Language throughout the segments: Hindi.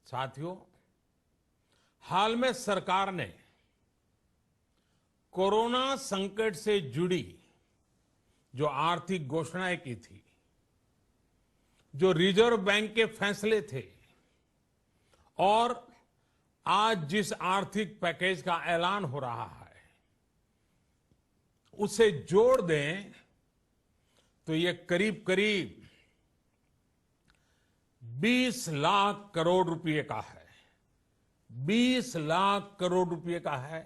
साथियों, हाल में सरकार ने कोरोना संकट से जुड़ी जो आर्थिक घोषणाएं की थी, जो रिजर्व बैंक के फैसले थे और आज जिस आर्थिक पैकेज का ऐलान हो रहा है, उसे जोड़ दें तो ये करीब करीब 20 लाख करोड़ रुपए का है। 20 लाख करोड़ रुपए का है।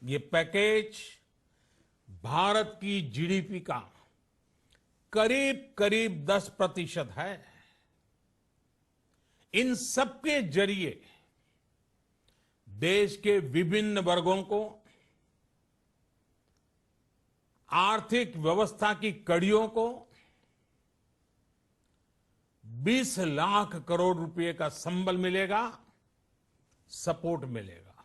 ये पैकेज भारत की जीडीपी का करीब करीब 10% है। इन सबके जरिए देश के विभिन्न वर्गों को आर्थिक व्यवस्था की कड़ियों को 20 लाख करोड़ रुपए का संबल मिलेगा, सपोर्ट मिलेगा।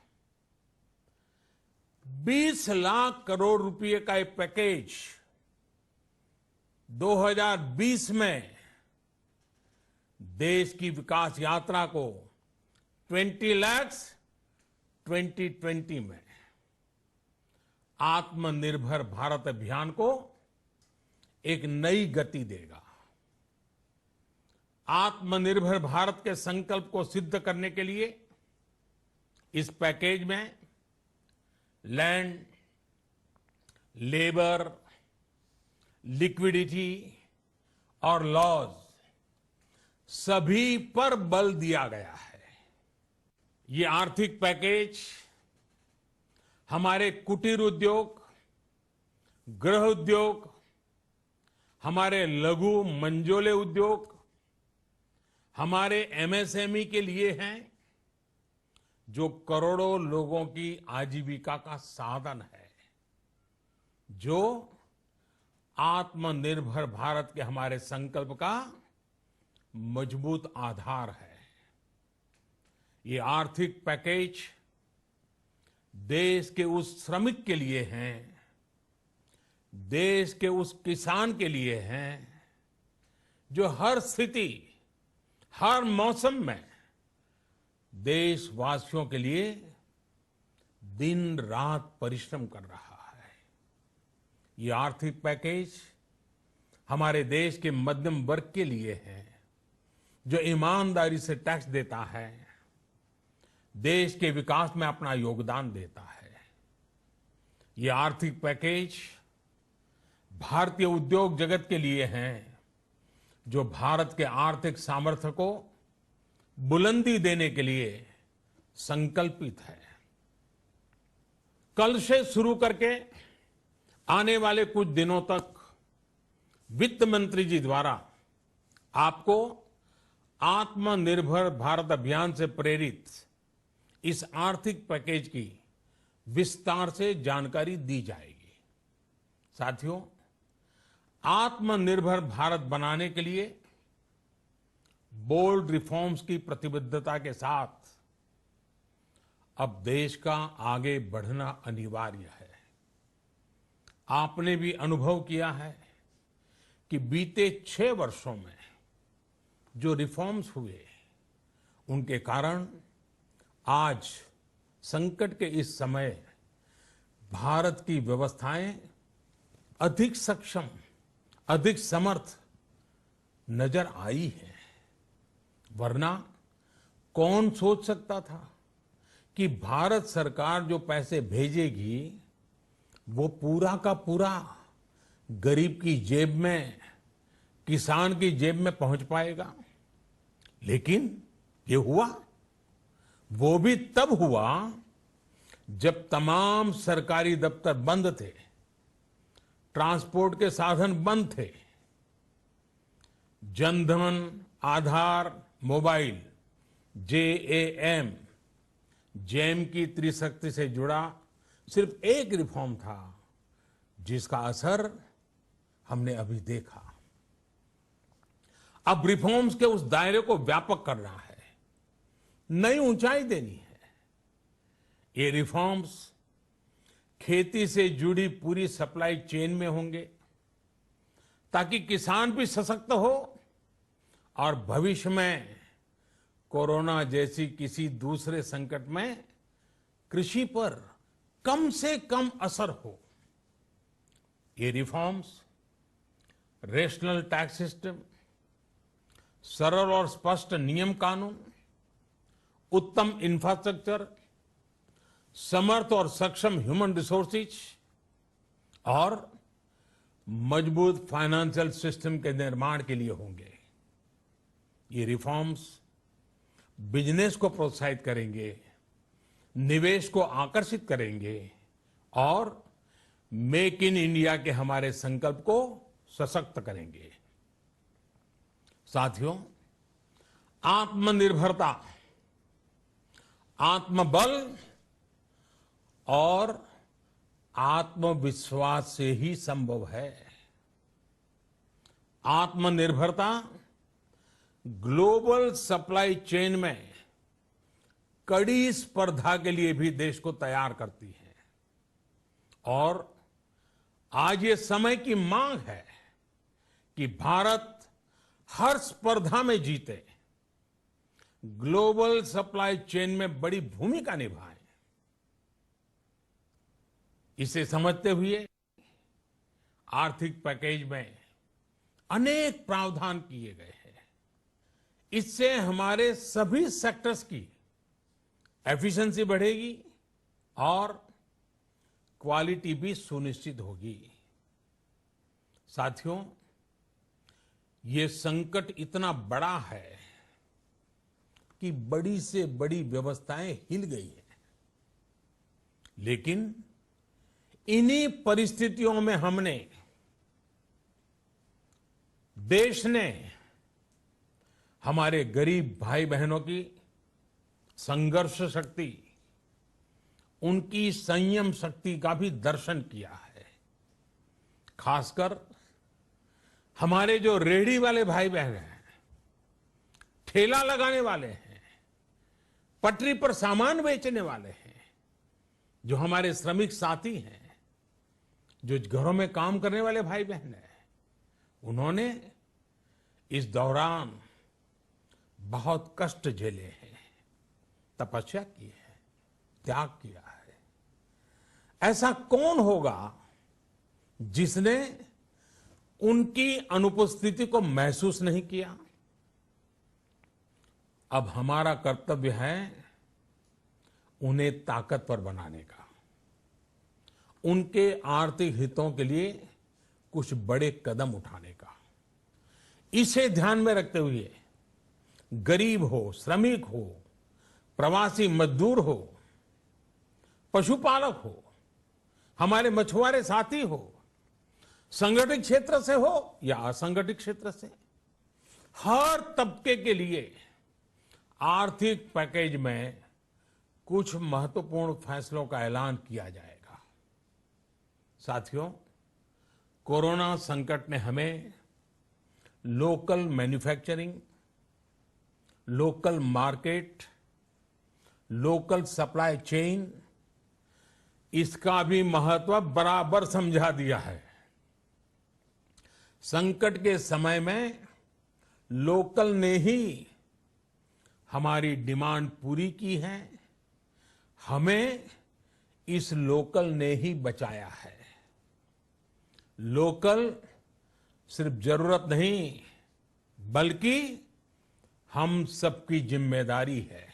20 लाख करोड़ रुपए का एक पैकेज 2020 में देश की विकास यात्रा को 20 लाख 2020 में आत्मनिर्भर भारत अभियान को एक नई गति देगा। आत्मनिर्भर भारत के संकल्प को सिद्ध करने के लिए इस पैकेज में लैंड, लेबर, लिक्विडिटी और लॉज सभी पर बल दिया गया है। ये आर्थिक पैकेज हमारे कुटीर उद्योग, गृह उद्योग, हमारे लघु मंझोले उद्योग, हमारे एमएसएमई के लिए हैं, जो करोड़ों लोगों की आजीविका का साधन है, जो आत्मनिर्भर भारत के हमारे संकल्प का मजबूत आधार है। ये आर्थिक पैकेज देश के उस श्रमिक के लिए हैं, देश के उस किसान के लिए हैं, जो हर स्थिति, हर मौसम में देशवासियों के लिए दिन रात परिश्रम कर रहा है। ये आर्थिक पैकेज हमारे देश के मध्यम वर्ग के लिए है, जो ईमानदारी से टैक्स देता है, देश के विकास में अपना योगदान देता है। ये आर्थिक पैकेज भारतीय उद्योग जगत के लिए है, जो भारत के आर्थिक सामर्थ्य को बुलंदी देने के लिए संकल्पित है। कल से शुरू करके आने वाले कुछ दिनों तक वित्त मंत्री जी द्वारा आपको आत्मनिर्भर भारत अभियान से प्रेरित इस आर्थिक पैकेज की विस्तार से जानकारी दी जाएगी। साथियों, आत्मनिर्भर भारत बनाने के लिए बोल्ड रिफॉर्म्स की प्रतिबद्धता के साथ अब देश का आगे बढ़ना अनिवार्य है। आपने भी अनुभव किया है कि बीते 6 वर्षों में जो रिफॉर्म्स हुए, उनके कारण आज संकट के इस समय भारत की व्यवस्थाएं अधिक सक्षम, अधिक समर्थ नजर आई है। वरना कौन सोच सकता था कि भारत सरकार जो पैसे भेजेगी वो पूरा का पूरा गरीब की जेब में, किसान की जेब में पहुंच पाएगा। लेकिन ये हुआ, वो भी तब हुआ जब तमाम सरकारी दफ्तर बंद थे, ट्रांसपोर्ट के साधन बंद थे। जनधन, आधार, मोबाइल, जेएएम, जेम की त्रिशक्ति से जुड़ा सिर्फ एक रिफॉर्म था, जिसका असर हमने अभी देखा। अब रिफॉर्म्स के उस दायरे को व्यापक करना है, नई ऊंचाई देनी है। ये रिफॉर्म्स खेती से जुड़ी पूरी सप्लाई चेन में होंगे, ताकि किसान भी सशक्त हो और भविष्य में कोरोना जैसी किसी दूसरे संकट में कृषि पर कम से कम असर हो। ये रिफॉर्म्स, रेशनल टैक्स सिस्टम, सरल और स्पष्ट नियम कानून, उत्तम इंफ्रास्ट्रक्चर, समर्थ और सक्षम ह्यूमन रिसोर्सेज और मजबूत फाइनेंशियल सिस्टम के निर्माण के लिए होंगे। ये रिफॉर्म्स बिजनेस को प्रोत्साहित करेंगे, निवेश को आकर्षित करेंगे और मेक इन इंडिया के हमारे संकल्प को सशक्त करेंगे। साथियों, आत्मनिर्भरता, आत्मबल और आत्मविश्वास से ही संभव है। आत्मनिर्भरता ग्लोबल सप्लाई चेन में कड़ी स्पर्धा के लिए भी देश को तैयार करती है और आज ये समय की मांग है कि भारत हर स्पर्धा में जीते, ग्लोबल सप्लाई चेन में बड़ी भूमिका निभाए। इसे समझते हुए आर्थिक पैकेज में अनेक प्रावधान किए गए हैं। इससे हमारे सभी सेक्टर्स की एफिशिएंसी बढ़ेगी और क्वालिटी भी सुनिश्चित होगी। साथियों, ये संकट इतना बड़ा है कि बड़ी से बड़ी व्यवस्थाएं हिल गई हैं। लेकिन इन्हीं परिस्थितियों में हमने, देश ने हमारे गरीब भाई बहनों की संघर्ष शक्ति, उनकी संयम शक्ति का भी दर्शन किया है। खासकर हमारे जो रेहड़ी वाले भाई बहन हैं, ठेला लगाने वाले हैं, पटरी पर सामान बेचने वाले हैं, जो हमारे श्रमिक साथी हैं, जो घरों में काम करने वाले भाई बहन हैं, उन्होंने इस दौरान बहुत कष्ट झेले हैं, तपस्या की है, त्याग किया है। ऐसा कौन होगा जिसने उनकी अनुपस्थिति को महसूस नहीं किया? अब हमारा कर्तव्य है उन्हें ताकतवर बनाने का, उनके आर्थिक हितों के लिए कुछ बड़े कदम उठाने का। इसे ध्यान में रखते हुए गरीब हो, श्रमिक हो, प्रवासी मजदूर हो, पशुपालक हो, हमारे मछुआरे साथी हो, संगठित क्षेत्र से हो या असंगठित क्षेत्र से, हर तबके के लिए आर्थिक पैकेज में कुछ महत्वपूर्ण फैसलों का ऐलान किया जाएगा। साथियों, कोरोना संकट ने हमें local manufacturing, local market, local supply chain, इसका भी महत्व बराबर समझा दिया है। संकट के समय में लोकल ने ही हमारी डिमांड पूरी की है, हमें इस लोकल ने ही बचाया है। लोकल सिर्फ जरूरत नहीं, बल्कि हम सबकी जिम्मेदारी है।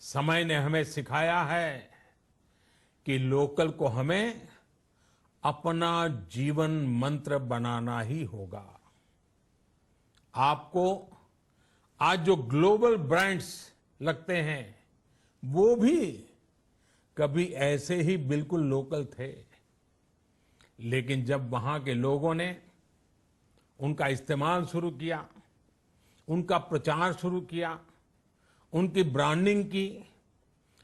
समय ने हमें सिखाया है कि लोकल को हमें अपना जीवन मंत्र बनाना ही होगा। आपको आज जो ग्लोबल ब्रांड्स लगते हैं, वो भी कभी ऐसे ही बिल्कुल लोकल थे, लेकिन जब वहां के लोगों ने उनका इस्तेमाल शुरू किया, उनका प्रचार शुरू किया, उनकी ब्रांडिंग की,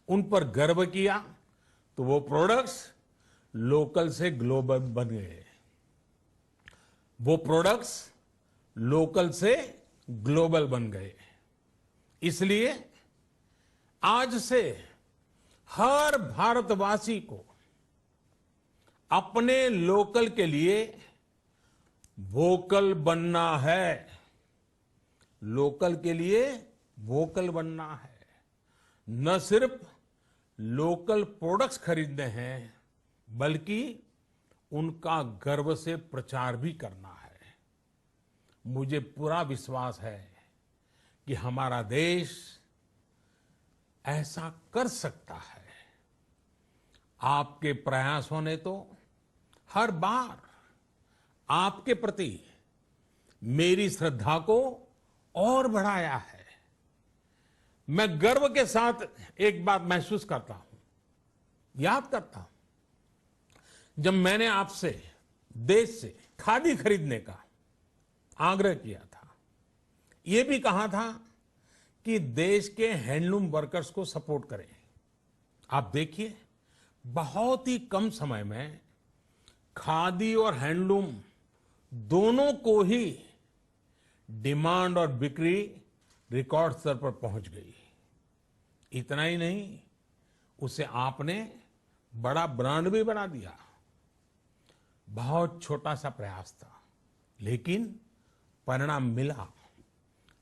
उन पर गर्व किया, तो वो प्रोडक्ट्स लोकल से ग्लोबल बन गए। वो प्रोडक्ट्स लोकल से ग्लोबल बन गए। इसलिए आज से हर भारतवासी को अपने लोकल के लिए वोकल बनना है। लोकल के लिए वोकल बनना है, न सिर्फ लोकल प्रोडक्ट्स खरीदने हैं बल्कि उनका गर्व से प्रचार भी करना है। मुझे पूरा विश्वास है कि हमारा देश ऐसा कर सकता है। आपके प्रयासों ने तो हर बार आपके प्रति मेरी श्रद्धा को और बढ़ाया है। मैं गर्व के साथ एक बात महसूस करता हूं, याद करता हूं, जब मैंने आपसे देश से खादी खरीदने का आग्रह किया था, यह भी कहा था कि देश के हैंडलूम वर्कर्स को सपोर्ट करें। आप देखिए, बहुत ही कम समय में खादी और हैंडलूम दोनों को ही डिमांड और बिक्री रिकॉर्ड स्तर पर पहुंच गई। इतना ही नहीं, उसे आपने बड़ा ब्रांड भी बना दिया। बहुत छोटा सा प्रयास था, लेकिन परिणाम मिला,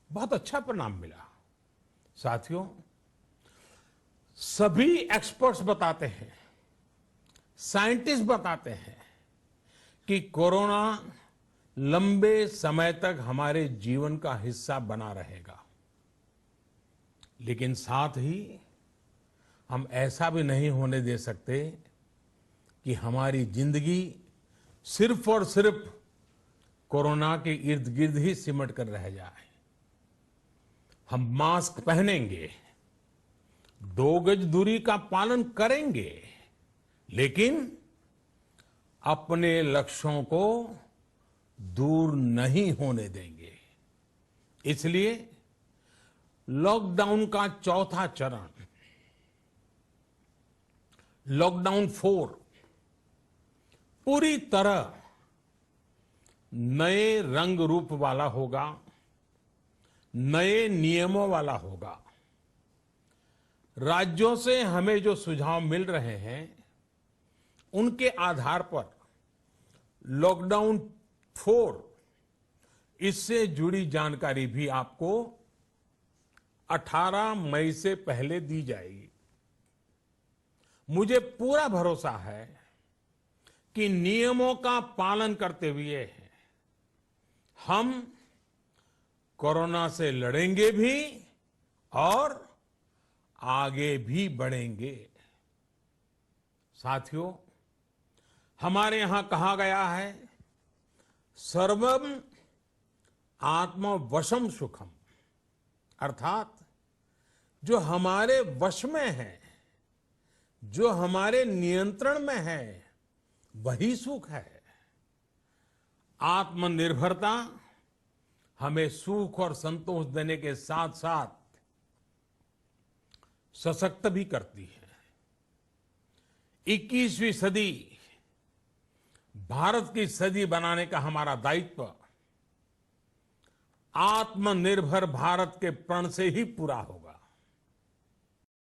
बहुत अच्छा परिणाम मिला। साथियों, सभी एक्सपर्ट्स बताते हैं, साइंटिस्ट बताते हैं कि कोरोना लंबे समय तक हमारे जीवन का हिस्सा बना रहेगा। लेकिन साथ ही हम ऐसा भी नहीं होने दे सकते कि हमारी जिंदगी सिर्फ और सिर्फ कोरोना के इर्द गिर्द ही सिमट कर रह जाए। हम मास्क पहनेंगे, 2 गज दूरी का पालन करेंगे, लेकिन अपने लक्ष्यों को दूर नहीं होने देंगे। इसलिए लॉकडाउन का चौथा चरण, लॉकडाउन 4, पूरी तरह नए रंग रूप वाला होगा, नए नियमों वाला होगा। राज्यों से हमें जो सुझाव मिल रहे हैं, उनके आधार पर लॉकडाउन 4, इससे जुड़ी जानकारी भी आपको 18 मई से पहले दी जाएगी। मुझे पूरा भरोसा है कि नियमों का पालन करते हुए हम कोरोना से लड़ेंगे भी और आगे भी बढ़ेंगे। साथियों, हमारे यहां कहा गया है, सर्वम आत्मवशम सुखम, अर्थात जो हमारे वश में है, जो हमारे नियंत्रण में है, वही सुख है। आत्मनिर्भरता हमें सुख और संतोष देने के साथ साथ सशक्त भी करती है। 21वीं सदी भारत की सदी बनाने का हमारा दायित्व आत्मनिर्भर भारत के प्रण से ही पूरा होगा।